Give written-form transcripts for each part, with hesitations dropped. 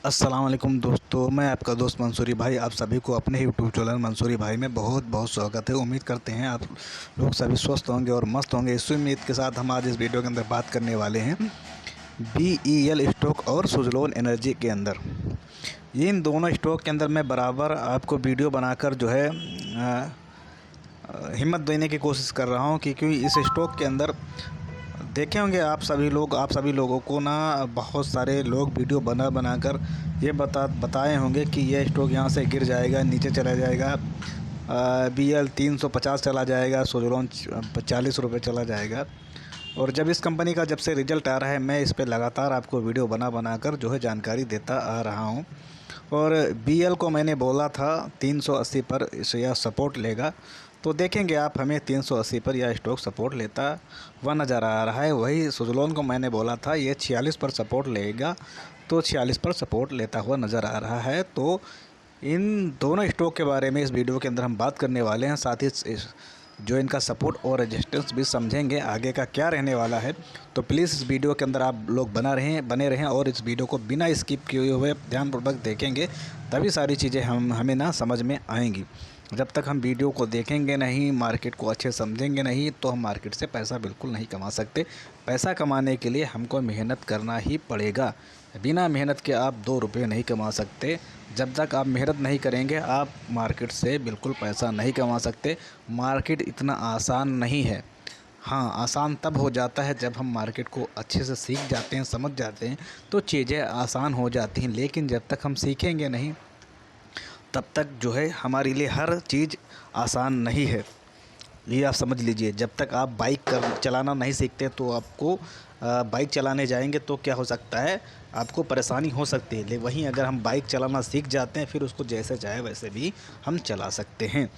अस्सलाम वालेकुम दोस्तों, मैं आपका दोस्त मंसूरी भाई आप सभी को अपने यूट्यूब चैनल मंसूरी भाई में बहुत बहुत स्वागत है। उम्मीद करते हैं आप लोग सभी स्वस्थ होंगे और मस्त होंगे। इस उम्मीद के साथ हम आज इस वीडियो के अंदर बात करने वाले हैं BEL स्टॉक और सुज़लोन एनर्जी के अंदर। इन दोनों स्टॉक के अंदर मैं बराबर आपको वीडियो बनाकर जो है हिम्मत देने की कोशिश कर रहा हूँ, क्योंकि इस स्टॉक के अंदर देखे होंगे आप सभी लोगों को ना, बहुत सारे लोग वीडियो बना कर ये बताए होंगे कि ये स्टॉक यहाँ से गिर जाएगा, नीचे चला जाएगा, BEL 350 चला जाएगा, सुज़लोन 40 रुपये चला जाएगा। और जब इस कंपनी का जब से रिज़ल्ट आ रहा है, मैं इस पे लगातार आपको वीडियो बना कर जो है जानकारी देता आ रहा हूँ। और BEL को मैंने बोला था 380 पर इसे यह सपोर्ट लेगा, तो देखेंगे आप हमें 380 पर यह स्टॉक सपोर्ट लेता हुआ नज़र आ रहा है। वही सुज़लोन को मैंने बोला था ये 46 पर सपोर्ट लेगा, तो 46 पर सपोर्ट लेता हुआ नज़र आ रहा है। तो इन दोनों स्टॉक के बारे में इस वीडियो के अंदर हम बात करने वाले हैं, साथ ही जो इनका सपोर्ट और रेजिस्टेंस भी समझेंगे आगे का क्या रहने वाला है। तो प्लीज़ इस वीडियो के अंदर आप लोग बने रहें और इस वीडियो को बिना स्किप किए हुए ध्यानपूर्वक देखेंगे, तभी सारी चीज़ें हमें ना समझ में आएंगी। जब तक हम वीडियो को देखेंगे नहीं, मार्केट को अच्छे समझेंगे नहीं, तो हम मार्केट से पैसा बिल्कुल नहीं कमा सकते। पैसा कमाने के लिए हमको मेहनत करना ही पड़ेगा। बिना मेहनत के आप 2 रुपये नहीं कमा सकते। जब तक आप मेहनत नहीं करेंगे आप मार्केट से बिल्कुल पैसा नहीं कमा सकते। मार्केट इतना आसान नहीं है। हाँ, आसान तब हो जाता है जब हम मार्केट को अच्छे से सीख जाते हैं, समझ जाते हैं, तो चीज़ें आसान हो जाती हैं। लेकिन जब तक हम सीखेंगे नहीं, तब तक जो है हमारे लिए हर चीज़ आसान नहीं है। ये आप समझ लीजिए, जब तक आप बाइक चलाना नहीं सीखते तो आपको बाइक चलाने जाएंगे तो क्या हो सकता है, आपको परेशानी हो सकती है। वहीं अगर हम बाइक चलाना सीख जाते हैं, फिर उसको जैसे चाहे वैसे भी हम चला सकते हैं।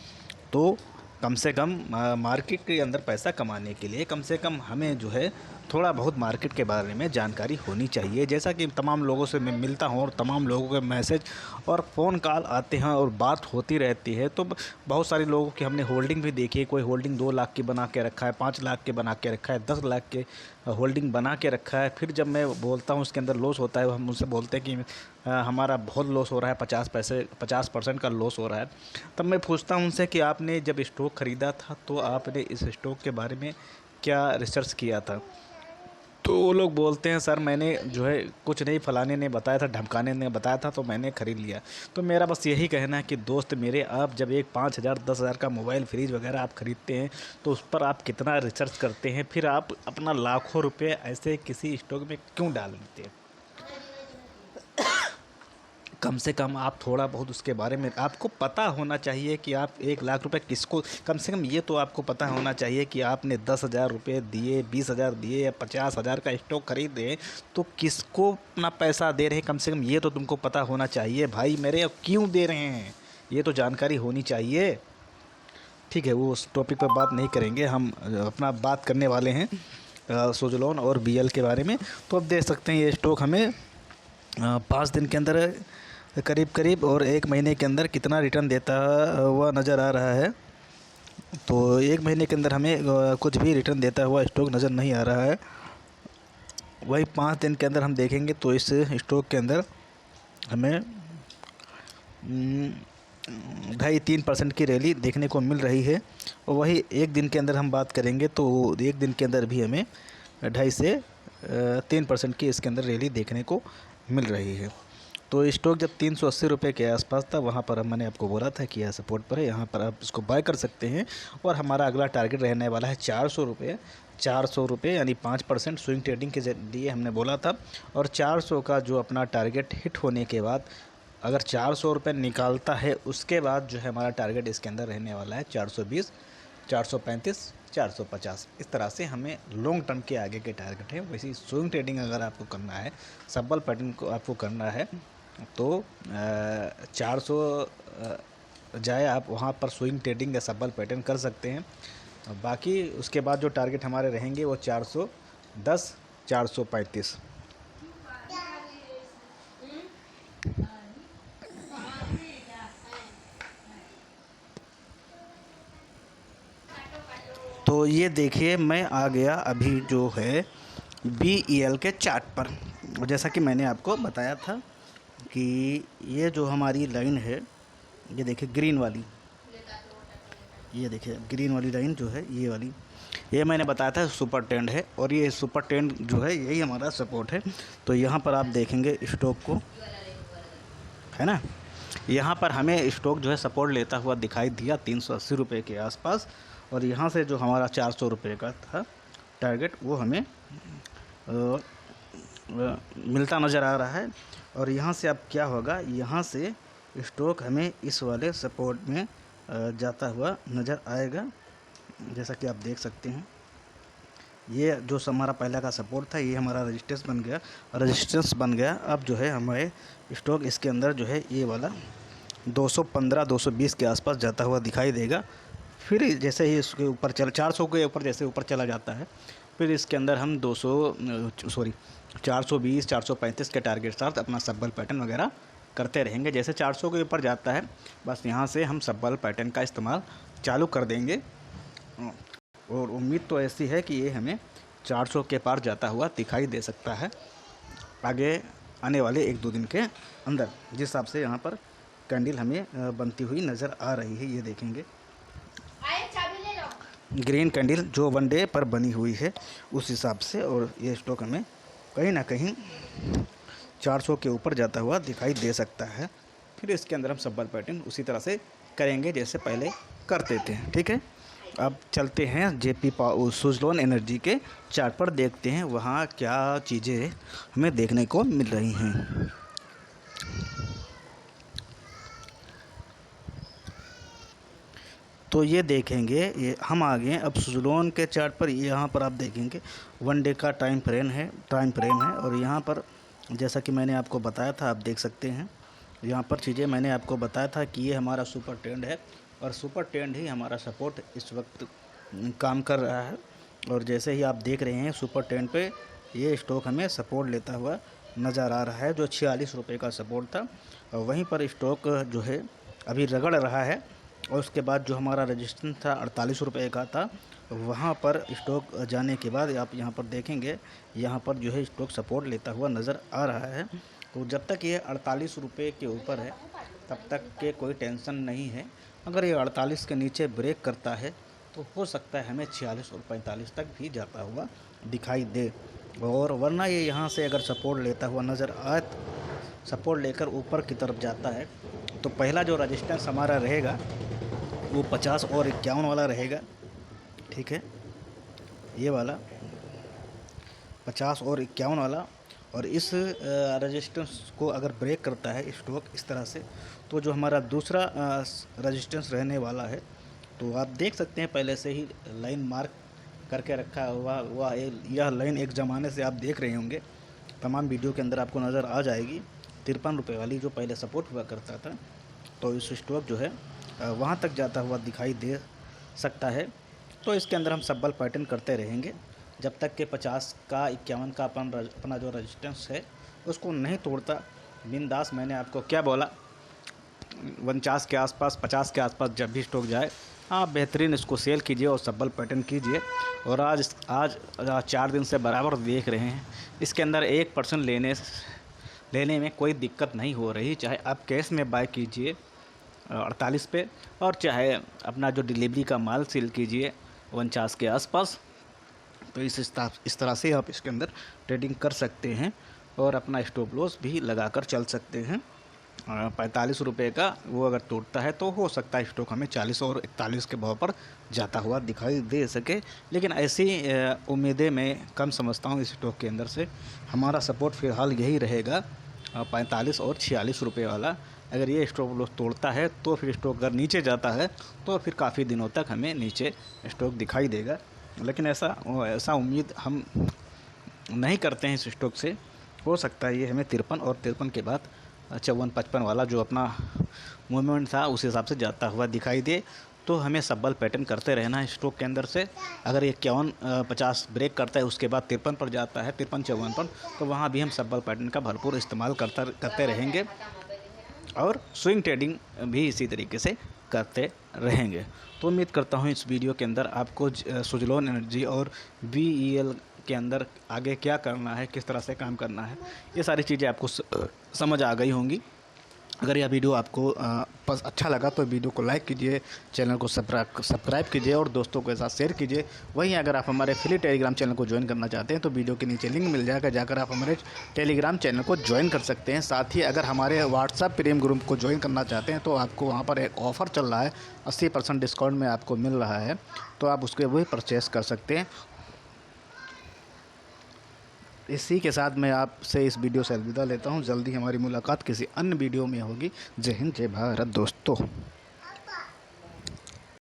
तो कम से कम मार्केट के अंदर पैसा कमाने के लिए कम से कम हमें जो है थोड़ा बहुत मार्केट के बारे में जानकारी होनी चाहिए। जैसा कि तमाम लोगों से मैं मिलता हूँ और तमाम लोगों के मैसेज और फ़ोन कॉल आते हैं और बात होती रहती है, तो बहुत सारे लोगों की हमने होल्डिंग भी देखी है। कोई होल्डिंग 2 लाख की बना के रखा है, 5 लाख के बना के रखा है, 10 लाख के होल्डिंग बना के रखा है। फिर जब मैं बोलता हूँ उसके अंदर लॉस होता है, हम उनसे बोलते हैं कि हमारा बहुत लॉस हो रहा है, 50% का लॉस हो रहा है। तब मैं पूछता हूँ उनसे कि आपने जब स्टॉक ख़रीदा था तो आपने इस स्टॉक के बारे में क्या रिसर्च किया था? तो वो लोग बोलते हैं सर मैंने जो है कुछ नहीं, फलाने ने बताया था, ढमकाने ने बताया था, तो मैंने ख़रीद लिया। तो मेरा बस यही कहना है कि दोस्त मेरे, आप जब एक 5,000 10,000 का मोबाइल फ्रिज वगैरह आप ख़रीदते हैं तो उस पर आप कितना रिसर्च करते हैं? फिर आप अपना लाखों रुपये ऐसे किसी स्टॉक में क्यों डाल देते हैं? कम से कम आप थोड़ा बहुत उसके बारे में आपको पता होना चाहिए कि आप 1 लाख रुपए किसको, कम से कम ये तो आपको पता होना चाहिए कि आपने 10,000 रुपये दिए, 20,000 दिए या 50,000 का स्टॉक खरीदे, तो किसको अपना पैसा दे रहे हैं, कम से कम ये तो तुमको पता होना चाहिए भाई मेरे। और क्यों दे रहे हैं ये तो जानकारी होनी चाहिए। ठीक है, वो उस टॉपिक पर बात नहीं करेंगे, हम अपना बात करने वाले हैं सुज़लोन और BEL के बारे में। तो अब देख सकते हैं ये स्टॉक हमें 5 दिन के अंदर करीब और 1 महीने के अंदर कितना रिटर्न देता हुआ नज़र आ रहा है। तो 1 महीने के अंदर हमें कुछ भी रिटर्न देता हुआ स्टॉक नज़र नहीं आ रहा है। वही 5 दिन के अंदर हम देखेंगे तो इस स्टॉक के अंदर हमें 2.5-3% की रैली देखने को मिल रही है। और वही 1 दिन के अंदर हम बात करेंगे तो 1 दिन के अंदर भी हमें 2.5 से 3% की इसके अंदर रैली देखने को मिल रही है। तो स्टॉक जब 380 रुपये के आसपास था, वहाँ पर मैंने आपको बोला था कि यह सपोर्ट पर है, यहाँ पर आप इसको बाय कर सकते हैं। और हमारा अगला टारगेट रहने वाला है 400 रुपये। 400 रुपये यानी 5% स्विंग ट्रेडिंग के लिए हमने बोला था। और 400 का जो अपना टारगेट हिट होने के बाद, अगर 400 रुपये निकालता है, उसके बाद जो है हमारा टारगेट इसके अंदर रहने वाला है 420, 435, 450। इस तरह से हमें लॉन्ग टर्म के आगे के टारगेट है। वैसे स्विंग ट्रेडिंग अगर आपको करना है, सब्बल पैटर्न को आपको करना है, तो 400 जाए आप वहाँ पर स्विंग ट्रेडिंग या सब्बल पैटर्न कर सकते हैं। बाकी उसके बाद जो टारगेट हमारे रहेंगे वो 410, 435। तो ये देखिए मैं आ गया अभी जो है BEL के चार्ट पर। जैसा कि मैंने आपको बताया था कि कि ये जो हमारी लाइन है, ये देखिए ग्रीन वाली, ये देखिए ग्रीन वाली लाइन जो है ये वाली, ये मैंने बताया था सुपर ट्रेंड है, और ये सुपर ट्रेंड जो है यही हमारा सपोर्ट है। तो यहाँ पर आप देखेंगे स्टॉक को, है ना, यहाँ पर हमें स्टॉक जो है सपोर्ट लेता हुआ दिखाई दिया 380 रुपये के आसपास, और यहाँ से जो हमारा 400 रुपये का था टारगेट वो हमें मिलता नज़र आ रहा है। और यहाँ से अब क्या होगा, यहाँ से स्टॉक हमें इस वाले सपोर्ट में जाता हुआ नज़र आएगा। जैसा कि आप देख सकते हैं, ये जो हमारा पहला का सपोर्ट था ये हमारा रेजिस्टेंस बन गया। अब जो है हमारे स्टॉक इसके अंदर जो है ये वाला 215-220 के आसपास जाता हुआ दिखाई देगा। फिर जैसे ही इसके ऊपर 400 के ऊपर जैसे ऊपर चला जाता है, फिर इसके अंदर हम 420-435 के टारगेट साथ अपना सब्बल पैटर्न वगैरह करते रहेंगे। जैसे 400 के ऊपर जाता है, बस यहाँ से हम सब्बल पैटर्न का इस्तेमाल चालू कर देंगे, और उम्मीद तो ऐसी है कि ये हमें 400 के पार जाता हुआ दिखाई दे सकता है आगे आने वाले 1-2 दिन के अंदर, जिस हिसाब से यहाँ पर कैंडल हमें बनती हुई नज़र आ रही है। ये देखेंगे ग्रीन कैंडल जो 1 डे पर बनी हुई है उस हिसाब से, और ये स्टॉक हमें कहीं ना कहीं 400 के ऊपर जाता हुआ दिखाई दे सकता है। फिर इसके अंदर हम सब्बल पैटर्न उसी तरह से करेंगे जैसे पहले करते थे। ठीक है, अब चलते हैं जेपी सुज़लोन एनर्जी के चार्ट पर, देखते हैं वहाँ क्या चीज़ें हमें देखने को मिल रही हैं। तो ये देखेंगे, ये हम आ गए अब सुज़लोन के चार्ट पर। यहाँ पर आप देखेंगे 1 डे का टाइम फ्रेम है, और यहाँ पर जैसा कि मैंने आपको बताया था, आप देख सकते हैं यहाँ पर चीज़ें मैंने आपको बताया था कि ये हमारा सुपर ट्रेंड है, और सुपर ट्रेंड ही हमारा सपोर्ट इस वक्त काम कर रहा है। और जैसे ही आप देख रहे हैं सुपर ट्रेंड पे ये स्टॉक हमें सपोर्ट लेता हुआ नज़र आ रहा है, जो 46 रुपये का सपोर्ट था, और वहीं पर स्टॉक जो है अभी रगड़ रहा है। और उसके बाद जो हमारा रजिस्टेंस था 48 रुपये का था, वहाँ पर स्टॉक जाने के बाद आप यहाँ पर देखेंगे, यहाँ पर जो है स्टॉक सपोर्ट लेता हुआ नज़र आ रहा है। तो जब तक ये 48 रुपये के ऊपर है तब तक के कोई टेंशन नहीं है। अगर ये 48 के नीचे ब्रेक करता है तो हो सकता है हमें 46 और 45 तक भी जाता हुआ दिखाई दे, और वरना ये यहाँ से अगर सपोर्ट लेता हुआ नज़र आए, सपोर्ट लेकर ऊपर की तरफ जाता है, तो पहला जो रजिस्टेंस हमारा रहेगा वो 50 और 51 वाला रहेगा। ठीक है, ये वाला 50 और 51 वाला, और इस रजिस्टेंस को अगर ब्रेक करता है स्टॉक इस तरह से, तो जो हमारा दूसरा रजिस्टेंस रहने वाला है, तो आप देख सकते हैं पहले से ही लाइन मार्क करके रखा हुआ यह लाइन एक ज़माने से आप देख रहे होंगे, तमाम वीडियो के अंदर आपको नज़र आ जाएगी। 53 रुपये वाली जो पहले सपोर्ट हुआ करता था, तो इस स्टॉक जो है वहाँ तक जाता हुआ दिखाई दे सकता है। तो इसके अंदर हम सब्बल पैटर्न करते रहेंगे जब तक कि 50 का 51 का अपना जो रजिस्टेंस है उसको नहीं तोड़ता। बिंदास, मैंने आपको क्या बोला, 49 के आसपास 50 के आसपास जब भी स्टॉक जाए आप बेहतरीन इसको सेल कीजिए और सब्बल पैटर्न कीजिए। और आज 4 दिन से बराबर देख रहे हैं, इसके अंदर 1% लेने में कोई दिक्कत नहीं हो रही, चाहे आप कैश में बाय कीजिए 48 पे, और चाहे अपना जो डिलीवरी का माल सेल कीजिए 49 के आसपास। तो इस तरह से आप इसके अंदर ट्रेडिंग कर सकते हैं, और अपना स्टॉप लॉस भी लगाकर चल सकते हैं। 45 रुपये का वो अगर टूटता है तो हो सकता है स्टॉक हमें 40 और 41 के भाव पर जाता हुआ दिखाई दे सके, लेकिन ऐसी उम्मीदें मैं कम समझता हूँ इस स्टॉक के अंदर से। हमारा सपोर्ट फ़िलहाल यही रहेगा 45 और 46 रुपये वाला। अगर ये स्टॉक लॉस तोड़ता है तो फिर स्टॉक अगर नीचे जाता है तो फिर काफ़ी दिनों तक हमें नीचे स्टॉक दिखाई देगा, लेकिन ऐसा उम्मीद हम नहीं करते हैं इस स्टॉक से। हो सकता है ये हमें 53 और 53 के बाद 54-55 वाला जो अपना मूवमेंट था उस हिसाब से जाता हुआ दिखाई दे। तो हमें सब्बल पैटर्न करते रहना है स्टॉक के अंदर से। अगर ये 51-50 ब्रेक करता है उसके बाद 53 पर जाता है, 53-54 पर, तो वहाँ भी हम सब्बल पैटर्न का भरपूर इस्तेमाल करते रहेंगे, और स्विंग ट्रेडिंग भी इसी तरीके से करते रहेंगे। तो उम्मीद करता हूँ इस वीडियो के अंदर आपको सुज़लोन एनर्जी और VEL के अंदर आगे क्या करना है, किस तरह से काम करना है, ये सारी चीज़ें आपको समझ आ गई होंगी। अगर यह वीडियो आपको बस अच्छा लगा तो वीडियो को लाइक कीजिए, चैनल को सब्सक्राइब कीजिए और दोस्तों के साथ शेयर कीजिए। वहीं अगर आप हमारे फ्री टेलीग्राम चैनल को ज्वाइन करना चाहते हैं तो वीडियो के नीचे लिंक मिल जाएगा, जाकर आप हमारे टेलीग्राम चैनल को ज्वाइन कर सकते हैं। साथ ही अगर हमारे व्हाट्सएप प्रीमियम ग्रुप को ज्वाइन करना चाहते हैं तो आपको वहाँ पर एक ऑफ़र चल रहा है, 80% डिस्काउंट में आपको मिल रहा है, तो आप उसके वही परचेस कर सकते हैं। इसी के साथ मैं आपसे इस वीडियो से अलविदा लेता हूं। जल्दी हमारी मुलाकात किसी अन्य वीडियो में होगी। जय हिंद, जय भारत दोस्तों।